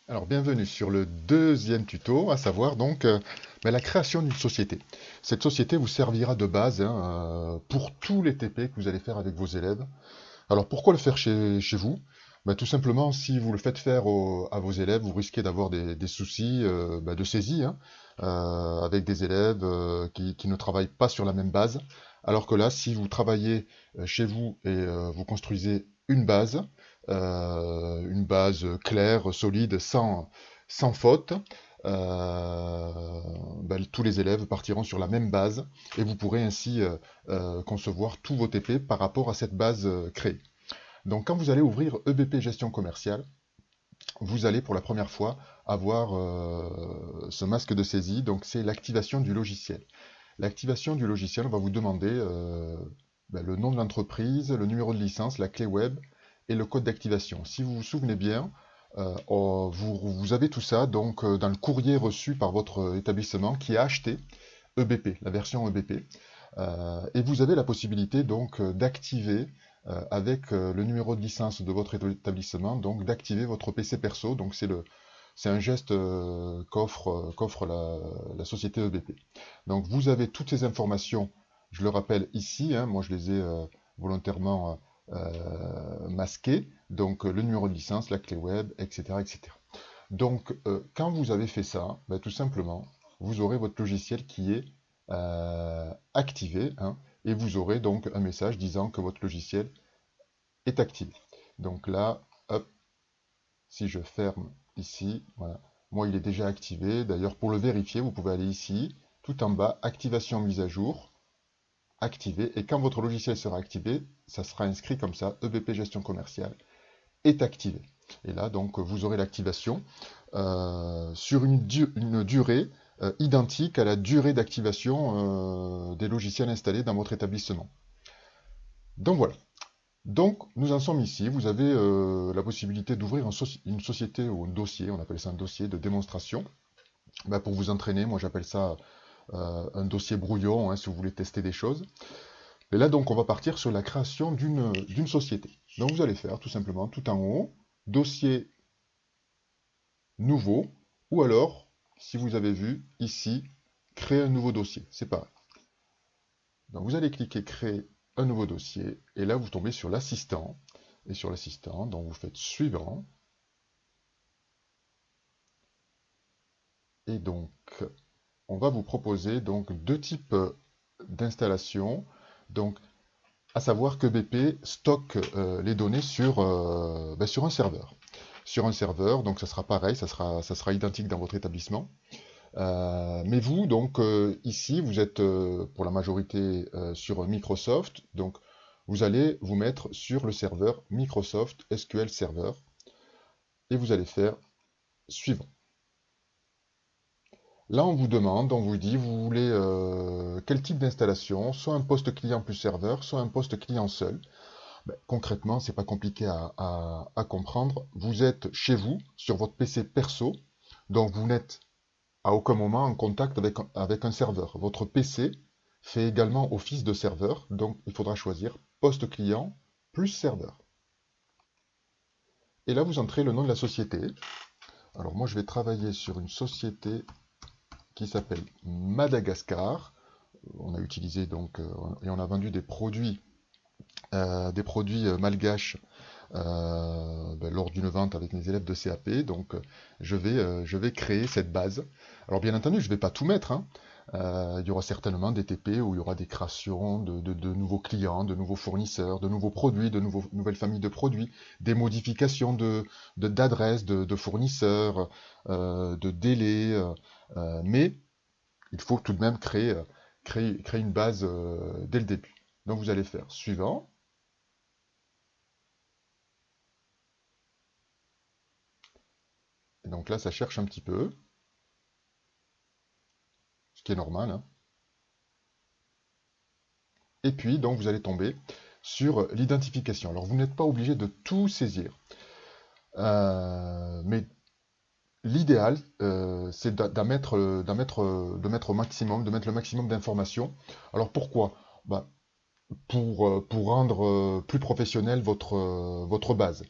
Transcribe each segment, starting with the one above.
Alors, bienvenue sur le deuxième tuto, à savoir donc la création d'une société. Cette société vous servira de base pour tous les TP que vous allez faire avec vos élèves. Alors, pourquoi le faire chez vous? Tout simplement, si vous le faites faire à vos élèves, vous risquez d'avoir des soucis de saisie avec des élèves qui ne travaillent pas sur la même base. Alors que là, si vous travaillez chez vous et vous construisez une base claire, solide, sans faute, tous les élèves partiront sur la même base et vous pourrez ainsi concevoir tous vos TP par rapport à cette base créée. Donc quand vous allez ouvrir EBP Gestion Commerciale, vous allez pour la première fois avoir ce masque de saisie, donc c'est l'activation du logiciel. L'activation du logiciel, on va vous demander le nom de l'entreprise, le numéro de licence, la clé web et le code d'activation. Si vous vous souvenez bien, vous avez tout ça donc dans le courrier reçu par votre établissement qui a acheté EBP, la version EBP. Et vous avez la possibilité donc d'activer avec le numéro de licence de votre établissement, donc d'activer votre PC perso. Donc c'est un geste qu'offre la société EBP. Donc vous avez toutes ces informations, je le rappelle ici, moi je les ai volontairement masquées, donc le numéro de licence, la clé web, etc. etc. Donc quand vous avez fait ça, tout simplement, vous aurez votre logiciel qui est activé, et vous aurez donc un message disant que votre logiciel est activé. Donc là, hop, si je ferme ici, voilà, moi il est déjà activé. D'ailleurs, pour le vérifier, vous pouvez aller ici, tout en bas, activation mise à jour, activé. Et quand votre logiciel sera activé, ça sera inscrit comme ça, EBP Gestion Commerciale est activé. Et là, donc, vous aurez l'activation sur une durée identique à la durée d'activation des logiciels installés dans votre établissement. Donc voilà. Donc, nous en sommes ici. Vous avez la possibilité d'ouvrir une société ou un dossier, on appelle ça un dossier de démonstration, pour vous entraîner. Moi, j'appelle ça un dossier brouillon, si vous voulez tester des choses. Et là, donc, on va partir sur la création d'une société. Donc, vous allez faire tout simplement, tout en haut, dossier nouveau, ou alors, si vous avez vu ici, créer un nouveau dossier. C'est pareil. Donc, vous allez cliquer créer un nouveau dossier, et là, vous tombez sur l'assistant. Et sur l'assistant, donc vous faites suivant. Et donc, on va vous proposer donc deux types d'installation. Donc, à savoir que BP stocke les données sur un serveur. Sur un serveur, donc ça sera pareil, ça sera identique dans votre établissement. Mais vous, donc ici, vous êtes pour la majorité sur Microsoft, donc vous allez vous mettre sur le serveur Microsoft SQL Server et vous allez faire suivant. Là, on vous demande, on vous dit, vous voulez quel type d'installation, soit un poste client plus serveur, soit un poste client seul. Concrètement, c'est pas compliqué à comprendre. Vous êtes chez vous, sur votre PC perso, donc vous n'êtes à aucun moment en contact avec un serveur. Votre PC fait également office de serveur, donc il faudra choisir poste client plus serveur. Et là, vous entrez le nom de la société. Alors moi, je vais travailler sur une société qui s'appelle Madagascar. On a utilisé donc et on a vendu des produits malgaches lors d'une vente avec mes élèves de CAP. Donc je vais créer cette base. Alors bien entendu, je ne vais pas tout mettre. Il y aura certainement des TP où il y aura des créations de nouveaux clients, de nouveaux fournisseurs, de nouveaux produits, nouvelles familles de produits, des modifications d'adresses, de fournisseurs, de délais. Mais il faut tout de même créer une base dès le début. Donc vous allez faire suivant. Et donc là, ça cherche un petit peu, ce qui est normal, hein. Et puis, donc, vous allez tomber sur l'identification. Alors, vous n'êtes pas obligé de tout saisir. Mais l'idéal, c'est de mettre au maximum, de mettre le maximum d'informations. Alors, pourquoi? Bah, pour rendre plus professionnel votre base.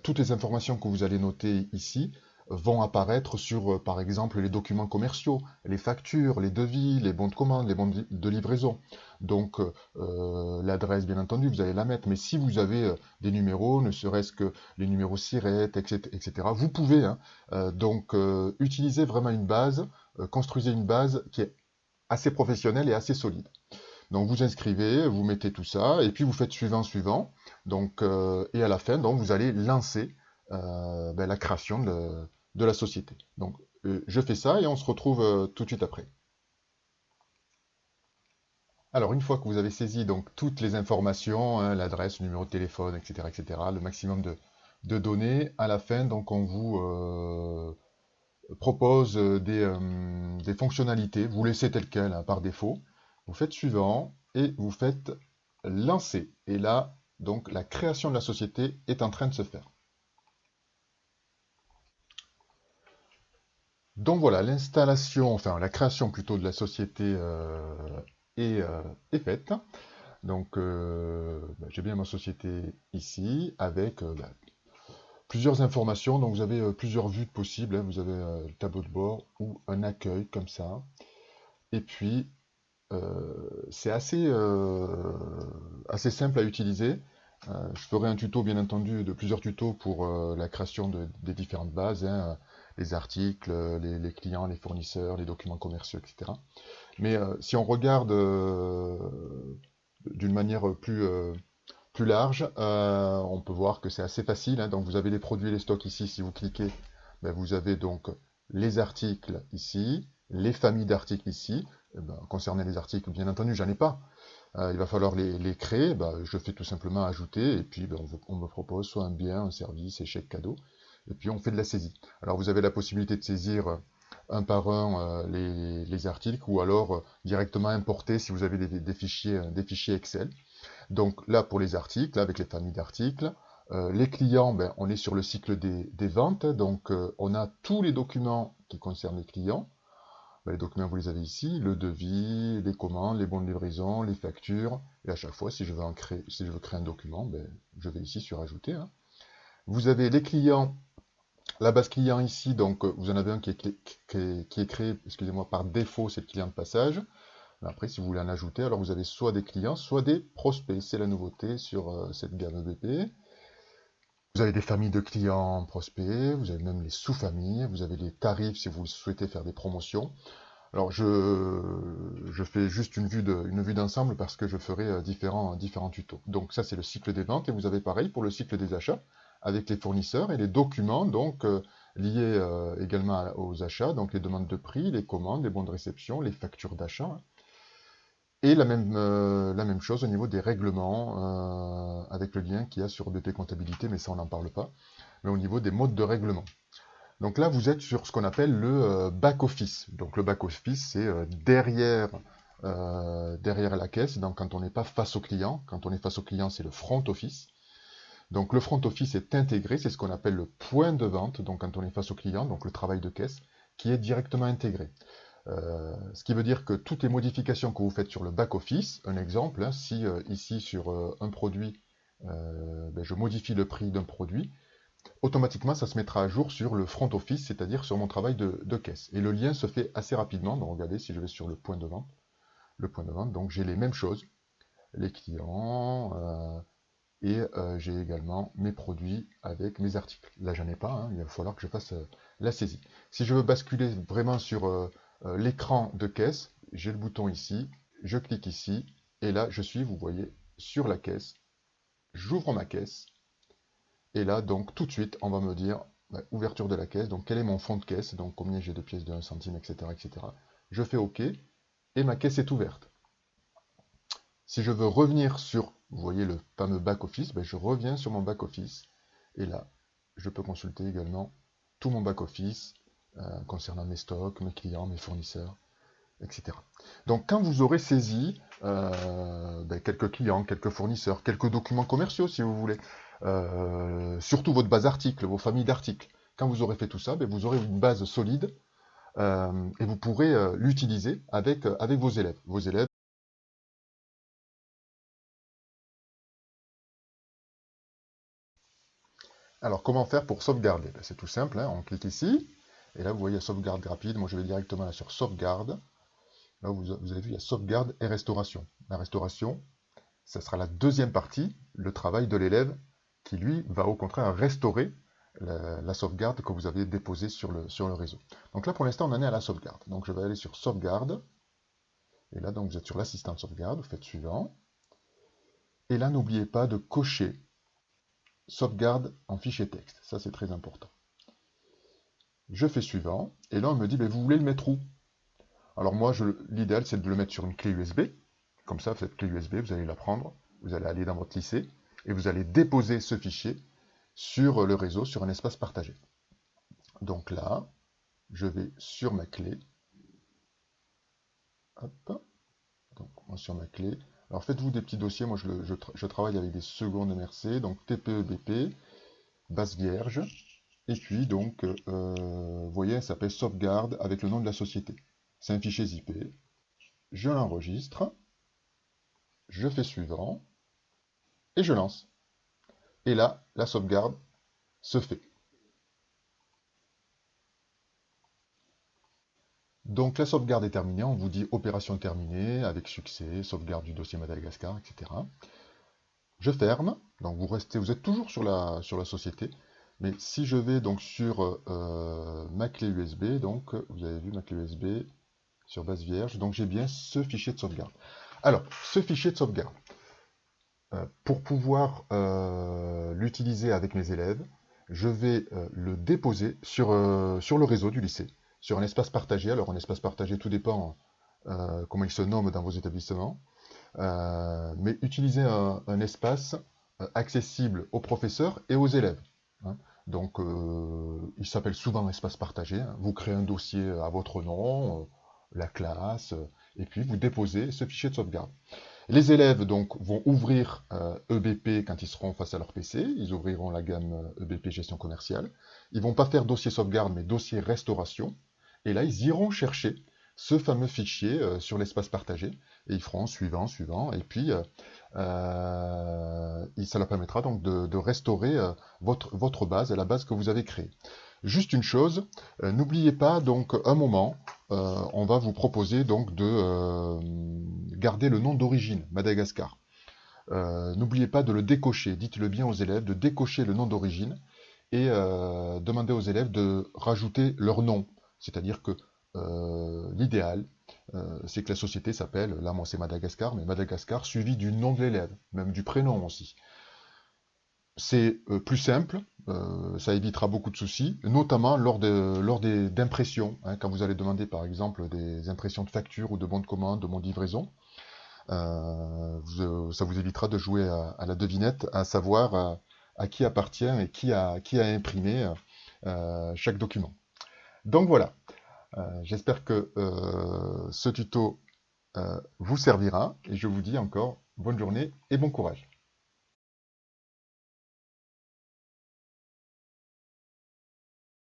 Toutes les informations que vous allez noter ici vont apparaître sur, par exemple, les documents commerciaux, les factures, les devis, les bons de commande, les bons de livraison. Donc, l'adresse, bien entendu, vous allez la mettre. Mais si vous avez des numéros, ne serait-ce que les numéros SIRET, etc., vous pouvez hein, utiliser vraiment une base, construisez une base qui est assez professionnelle et assez solide. Donc vous inscrivez, vous mettez tout ça, et puis vous faites suivant, suivant. Donc, et à la fin, donc, vous allez lancer la création de la société. Donc je fais ça et on se retrouve tout de suite après. Alors une fois que vous avez saisi donc, toutes les informations, hein, l'adresse, le numéro de téléphone, etc., le maximum de données, à la fin, donc, on vous propose des fonctionnalités. Vous laissez tel quel hein, par défaut. Vous faites suivant et vous faites lancer. Et là, donc, la création de la société est en train de se faire. Donc voilà, l'installation, enfin la création plutôt de la société est faite. Donc j'ai bien ma société ici avec plusieurs informations. Donc vous avez plusieurs vues possibles. Hein. Vous avez le tableau de bord ou un accueil comme ça. Et puis c'est assez simple à utiliser. Je ferai un tuto, bien entendu, de plusieurs tutos pour la création des différentes bases, hein, les articles, les clients, les fournisseurs, les documents commerciaux, etc. Mais si on regarde d'une manière plus large, on peut voir que c'est assez facile. Hein. Donc vous avez les produits et les stocks ici. Si vous cliquez, ben, vous avez donc les articles ici, les familles d'articles ici. Eh ben, concernant les articles, bien entendu, j'en ai pas. Il va falloir les créer. Ben, je fais tout simplement ajouter et puis ben, on me propose soit un bien, un service, échec, cadeau. Et puis on fait de la saisie. Alors vous avez la possibilité de saisir un par un les articles ou alors directement importer si vous avez des fichiers Excel. Donc là, pour les articles, avec les familles d'articles, les clients, ben, on est sur le cycle des ventes. Donc on a tous les documents qui concernent les clients. Ben, les documents, vous les avez ici, le devis, les commandes, les bons de livraison, les factures. Et à chaque fois, si je veux créer un document, ben, je vais ici sur Ajouter. Hein. Vous avez les clients, la base client ici, donc vous en avez un qui est créé, excusez-moi, par défaut, c'est le client de passage. Après, si vous voulez en ajouter, alors vous avez soit des clients, soit des prospects. C'est la nouveauté sur cette gamme EBP. Vous avez des familles de clients prospects, vous avez même les sous-familles, vous avez les tarifs si vous souhaitez faire des promotions. Alors, je fais juste une vue d'ensemble parce que je ferai différents tutos. Donc, ça, c'est le cycle des ventes. Et vous avez pareil pour le cycle des achats avec les fournisseurs et les documents donc liés également aux achats, donc les demandes de prix, les commandes, les bons de réception, les factures d'achat. Hein. Et la même chose au niveau des règlements, avec le lien qu'il y a sur BP Comptabilité, mais ça on n'en parle pas, mais au niveau des modes de règlement. Donc là, vous êtes sur ce qu'on appelle le back-office. Donc le back-office, c'est derrière la caisse, donc quand on n'est pas face au client. Quand on est face au client, c'est le front office. Donc le front office est intégré, c'est ce qu'on appelle le point de vente, donc quand on est face au client, donc le travail de caisse, qui est directement intégré. Ce qui veut dire que toutes les modifications que vous faites sur le back-office, un exemple, hein, si ici sur un produit, je modifie le prix d'un produit, automatiquement ça se mettra à jour sur le front office, c'est-à-dire sur mon travail de caisse. Et le lien se fait assez rapidement, donc regardez si je vais sur le point de vente, donc j'ai les mêmes choses, les clients, et j'ai également mes produits avec mes articles. Là j'en ai pas, hein, il va falloir que je fasse la saisie. Si je veux basculer vraiment sur l'écran de caisse, j'ai le bouton ici, je clique ici, et là je suis, vous voyez, sur la caisse, j'ouvre ma caisse, et là donc tout de suite on va me dire, ouverture de la caisse, donc quel est mon fond de caisse, donc combien j'ai de pièces de 1 centime, etc., etc. Je fais OK, et ma caisse est ouverte. Si je veux revenir sur, vous voyez le fameux back-office, je reviens sur mon back-office, et là je peux consulter également tout mon back-office, concernant mes stocks, mes clients, mes fournisseurs, etc. Donc quand vous aurez saisi quelques clients, quelques fournisseurs, quelques documents commerciaux si vous voulez, surtout votre base article, vos familles d'articles, quand vous aurez fait tout ça, vous aurez une base solide et vous pourrez l'utiliser avec vos élèves. Vos élèves Alors, comment faire pour sauvegarder? Ben, c'est tout simple, hein, on clique ici, et là, vous voyez la sauvegarde rapide. Moi, je vais directement là sur sauvegarde. Là, vous avez vu, il y a sauvegarde et restauration. La restauration, ça sera la deuxième partie, le travail de l'élève, qui, lui, va au contraire restaurer la sauvegarde que vous avez déposée sur le réseau. Donc là, pour l'instant, on en est à la sauvegarde. Donc, je vais aller sur sauvegarde, et là, donc, vous êtes sur l'assistant de sauvegarde, vous faites suivant. Et là, n'oubliez pas de cocher sauvegarde en fichier texte. Ça, c'est très important. Je fais suivant, et là, on me dit, ben, vous voulez le mettre où? Alors moi, l'idéal, c'est de le mettre sur une clé USB. Comme ça, cette clé USB, vous allez la prendre, vous allez aller dans votre lycée, et vous allez déposer ce fichier sur le réseau, sur un espace partagé. Donc là, je vais sur ma clé. Hop. Donc, moi, sur ma clé. Alors faites-vous des petits dossiers. Moi, je travaille avec des secondes MRC, donc TPE, BP, base vierge. Et puis, donc, vous voyez, ça s'appelle sauvegarde avec le nom de la société. C'est un fichier zip. Je l'enregistre. Je fais suivant. Et je lance. Et là, la sauvegarde se fait. Donc la sauvegarde est terminée, on vous dit opération terminée, avec succès, sauvegarde du dossier Madagascar, etc. Je ferme, donc vous êtes toujours sur la société, mais si je vais donc sur ma clé USB, donc vous avez vu ma clé USB sur base vierge, donc j'ai bien ce fichier de sauvegarde. Alors, ce fichier de sauvegarde, pour pouvoir l'utiliser avec mes élèves, je vais le déposer sur le réseau du lycée, sur un espace partagé. Alors, un espace partagé, tout dépend comment il se nomme dans vos établissements. Mais utilisez un espace accessible aux professeurs et aux élèves, hein. Donc, il s'appelle souvent espace partagé, hein. Vous créez un dossier à votre nom, la classe, et puis vous déposez ce fichier de sauvegarde. Les élèves donc vont ouvrir EBP quand ils seront face à leur PC, ils ouvriront la gamme EBP gestion commerciale. Ils vont pas faire dossier sauvegarde, mais dossier restauration. Et là, ils iront chercher ce fameux fichier sur l'espace partagé, et ils feront suivant, suivant, et puis ça leur permettra donc de restaurer votre base, la base que vous avez créée. Juste une chose, n'oubliez pas donc un moment, on va vous proposer donc de garder le nom d'origine, Madagascar. N'oubliez pas de le décocher, dites-le bien aux élèves, de décocher le nom d'origine et demandez aux élèves de rajouter leur nom. C'est-à-dire que l'idéal, c'est que la société s'appelle, là moi c'est Madagascar, mais Madagascar suivi du nom de l'élève, même du prénom aussi. C'est plus simple, ça évitera beaucoup de soucis, notamment lors d'impressions, hein, quand vous allez demander par exemple des impressions de factures ou de bons de commande, de bons de livraison. Ça vous évitera de jouer à la devinette, à savoir à qui appartient et qui a imprimé chaque document. Donc voilà, j'espère que ce tuto vous servira et je vous dis encore bonne journée et bon courage.